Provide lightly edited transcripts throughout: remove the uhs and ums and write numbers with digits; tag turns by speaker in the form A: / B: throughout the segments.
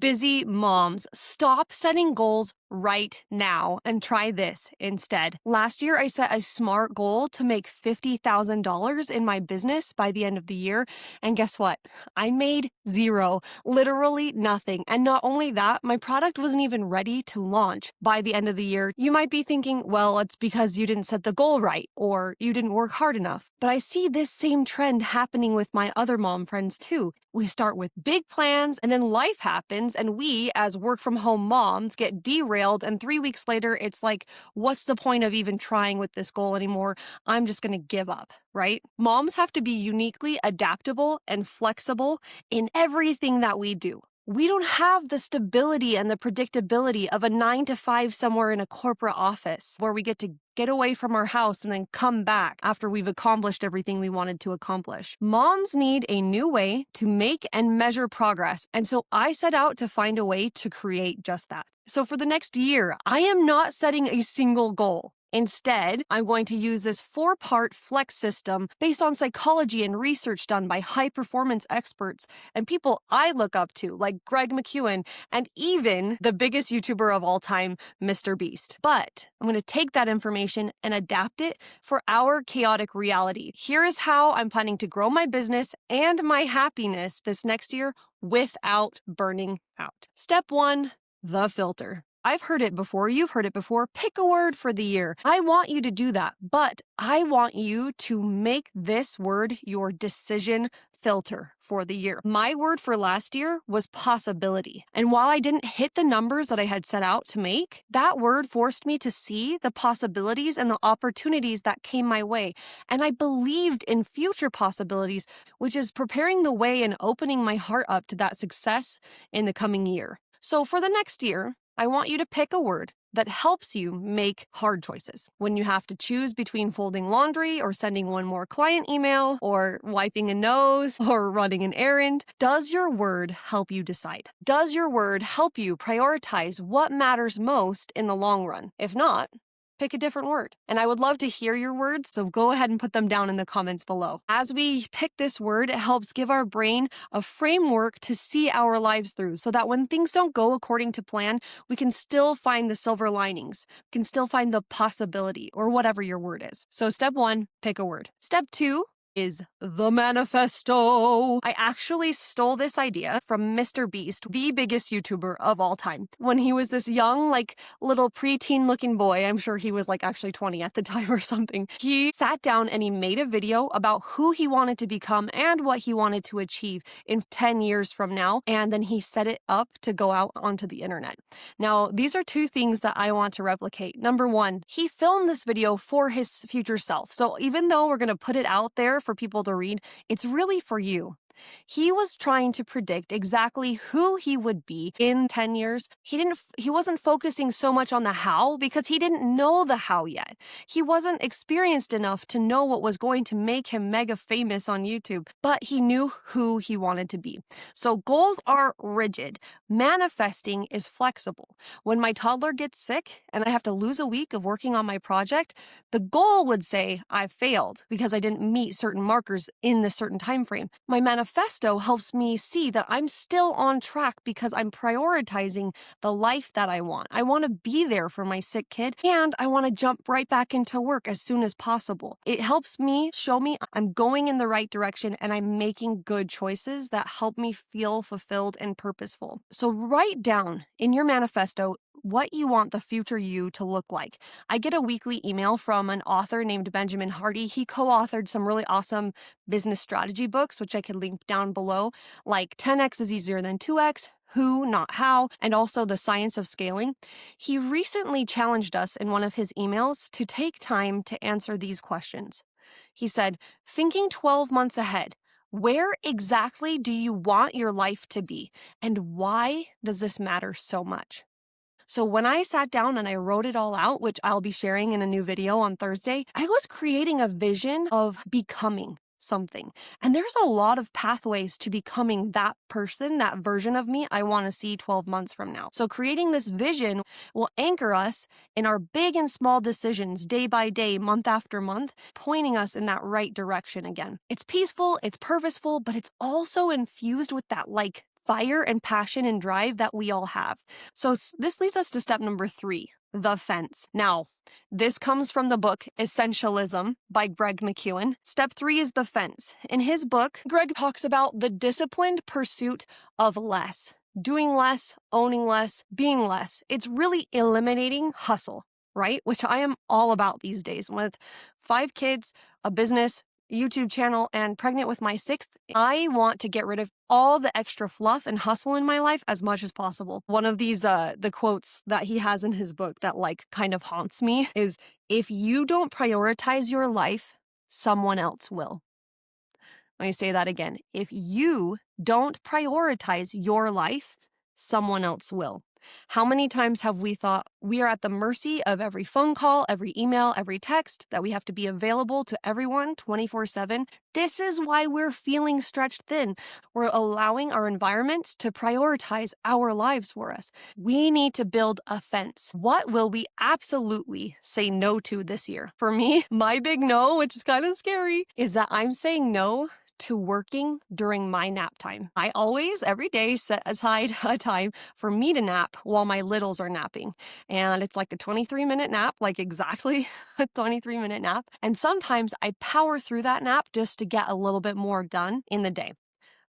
A: Busy moms, stop setting goals right now and try this instead. Last year, I set a SMART goal to make $50,000 in my business by the end of the year. And guess what? I made zero, literally nothing. And not only that, my product wasn't even ready to launch by the end of the year. You might be thinking, well, it's because you didn't set the goal right or you didn't work hard enough. But I see this same trend happening with my other mom friends too. We start with big plans and then life happens and we, as work from home moms, get derailed. And 3 weeks later, it's like, what's the point of even trying with this goal anymore? I'm just going to give up, right? Moms have to be uniquely adaptable and flexible in everything that we do. We don't have the stability and the predictability of a 9 to 5 somewhere in a corporate office where we get to get away from our house and then come back after we've accomplished everything we wanted to accomplish. Moms need a new way to make and measure progress. And so I set out to find a way to create just that. So for the next year, I am not setting a single goal. Instead, I'm going to use this 4-part flex system based on psychology and research done by high-performance experts and people I look up to, like Greg McKeown, and even the biggest YouTuber of all time, MrBeast. But I'm going to take that information and adapt it for our chaotic reality. Here is how I'm planning to grow my business and my happiness this next year without burning out. Step 1, the filter. I've heard it before, you've heard it before. Pick a word for the year. I want you to do that, but I want you to make this word your decision filter for the year. My word for last year was possibility. And while I didn't hit the numbers that I had set out to make, that word forced me to see the possibilities and the opportunities that came my way. And I believed in future possibilities, which is preparing the way and opening my heart up to that success in the coming year. So for the next year, I want you to pick a word that helps you make hard choices. When you have to choose between folding laundry or sending one more client email or wiping a nose or running an errand, does your word help you decide? Does your word help you prioritize what matters most in the long run? If not, pick a different word. And I would love to hear your words, so go ahead and put them down in the comments below. As we pick this word, it helps give our brain a framework to see our lives through so that when things don't go according to plan, we can still find the silver linings, we can still find the possibility or whatever your word is. So step 1, pick a word. Step 2, is the manifesto. I actually stole this idea from MrBeast, the biggest YouTuber of all time. When he was this young, little preteen looking boy, I'm sure he was actually 20 at the time or something. He sat down and he made a video about who he wanted to become and what he wanted to achieve in 10 years from now. And then he set it up to go out onto the internet. Now, these are 2 things that I want to replicate. Number 1, he filmed this video for his future self. So even though we're going to put it out there for people to read, it's really for you. He was trying to predict exactly who he would be in 10 years. He wasn't focusing so much on the how because he didn't know the how yet. He wasn't experienced enough to know what was going to make him mega famous on YouTube, but he knew who he wanted to be. So goals are rigid. Manifesting is flexible. When my toddler gets sick and I have to lose a week of working on my project, the goal would say I failed because I didn't meet certain markers in this certain time frame. My manifesto helps me see that I'm still on track because I'm prioritizing the life that I want. I want to be there for my sick kid and I want to jump right back into work as soon as possible. It helps me show me I'm going in the right direction and I'm making good choices that help me feel fulfilled and purposeful. So write down in your manifesto what you want the future you to look like. I get a weekly email from an author named Benjamin Hardy. He co-authored some really awesome business strategy books, which I could link down below, like 10x is easier than 2x, who, not how, and also the science of scaling. He recently challenged us in one of his emails to take time to answer these questions. He said, thinking 12 months ahead, where exactly do you want your life to be? And why does this matter so much? So when I sat down and I wrote it all out, which I'll be sharing in a new video on Thursday, I was creating a vision of becoming something. And there's a lot of pathways to becoming that person, that version of me I want to see 12 months from now. So creating this vision will anchor us in our big and small decisions day by day, month after month, pointing us in that right direction again. It's peaceful, it's purposeful, but it's also infused with that fire and passion and drive that we all have. So this leads us to step number 3, the fence. Now, this comes from the book Essentialism by Greg McKeown. Step 3 is the fence. In his book, Greg talks about the disciplined pursuit of less. Doing less, owning less, being less. It's really eliminating hustle, right? Which I am all about these days. With 5 kids, a business, YouTube channel, and pregnant with my 6th, I want to get rid of all the extra fluff and hustle in my life as much as possible. One of these, the quotes that he has in his book that kind of haunts me is, if you don't prioritize your life, someone else will. Let me say that again. If you don't prioritize your life, someone else will. How many times have we thought we are at the mercy of every phone call, every email, every text, that we have to be available to everyone 24/7? This is why we're feeling stretched thin. We're allowing our environments to prioritize our lives for us. We need to build a fence. What will we absolutely say no to this year? For me, my big no, which is kind of scary, is that I'm saying no to working during my nap time. I always, every day, set aside a time for me to nap while my littles are napping. And it's like a 23-minute nap, like exactly a 23-minute nap. And sometimes I power through that nap just to get a little bit more done in the day.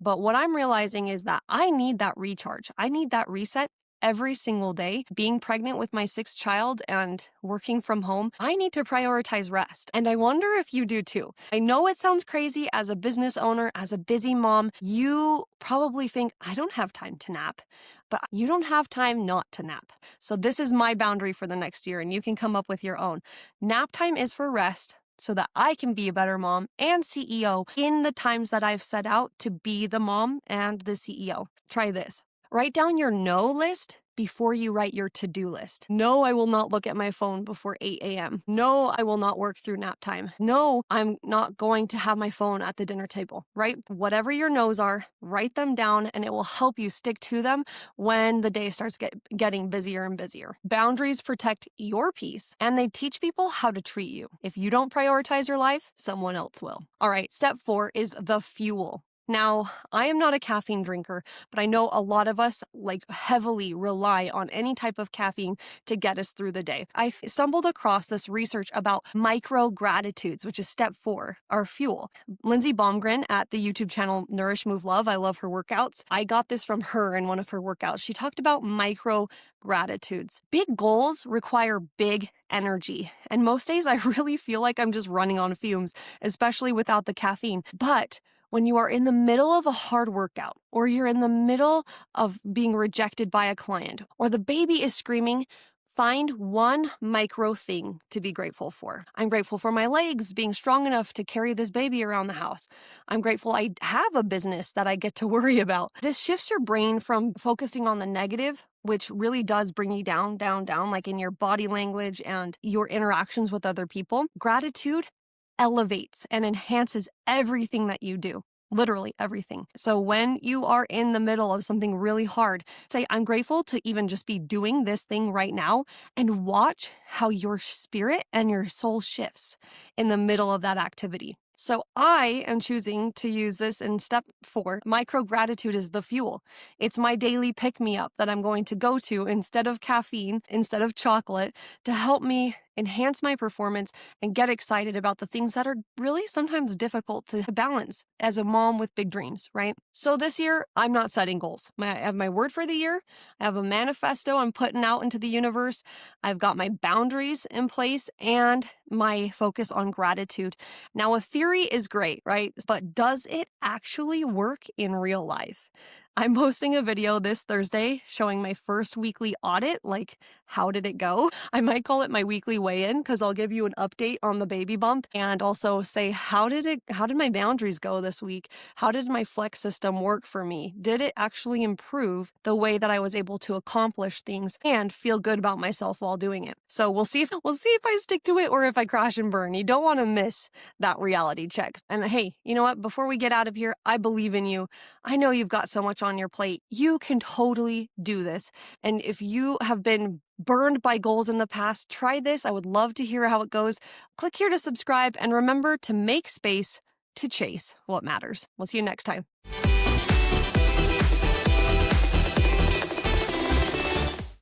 A: But what I'm realizing is that I need that recharge. I need that reset every single day. Being pregnant with my 6th child and working from home, I need to prioritize rest. And I wonder if you do too. I know it sounds crazy as a business owner, as a busy mom. You probably think, I don't have time to nap. But you don't have time not to nap. So this is my boundary for the next year, and you can come up with your own. Nap time is for rest, so that I can be a better mom and CEO in the times that I've set out to be the mom and the CEO. Try this. Write down your no list before you write your to-do list. No, I will not look at my phone before 8 a.m. No, I will not work through nap time. No, I'm not going to have my phone at the dinner table, right? Whatever your no's are, write them down, and it will help you stick to them when the day starts getting busier and busier. Boundaries protect your peace, and they teach people how to treat you. If you don't prioritize your life, someone else will. All right, step 4 is the fuel. Now, I am not a caffeine drinker, but I know a lot of us heavily rely on any type of caffeine to get us through the day. I stumbled across this research about micro gratitudes, which is step 4, our fuel. Lindsay Baumgren at the YouTube channel Nourish Move Love, I love her workouts. I got this from her in one of her workouts. She talked about micro gratitudes. Big goals require big energy. And most days I really feel like I'm just running on fumes, especially without the caffeine. But when you are in the middle of a hard workout, or you're in the middle of being rejected by a client, or the baby is screaming, find one micro thing to be grateful for. I'm grateful for my legs being strong enough to carry this baby around the house. I'm grateful I have a business that I get to worry about. This shifts your brain from focusing on the negative, which really does bring you down, like in your body language and your interactions with other people. Gratitude elevates and enhances everything that you do. Literally everything. So when you are in the middle of something really hard, say, I'm grateful to even just be doing this thing right now, and watch how your spirit and your soul shifts in the middle of that activity. So I am choosing to use this in step 4. Micro gratitude is the fuel. It's my daily pick-me-up that I'm going to go to instead of caffeine, instead of chocolate, to help me enhance my performance and get excited about the things that are really sometimes difficult to balance as a mom with big dreams, right? So this year, I'm not setting goals. I have my word for the year. I have a manifesto I'm putting out into the universe. I've got my boundaries in place and my focus on gratitude. Now, a theory is great, right? But does it actually work in real life? I'm posting a video this Thursday showing my first weekly audit, like how did it go? I might call it my weekly weigh-in because I'll give you an update on the baby bump and also say how did my boundaries go this week? How did my flex system work for me? Did it actually improve the way that I was able to accomplish things and feel good about myself while doing it? So we'll see if I stick to it or if I crash and burn. You don't want to miss that reality check. And hey, you know what? Before we get out of here, I believe in you. I know you've got so much on your plate. You can totally do this. And if you have been burned by goals in the past, try this. I would love to hear how it goes. Click here to subscribe and remember to make space to chase what matters. We'll see you next time.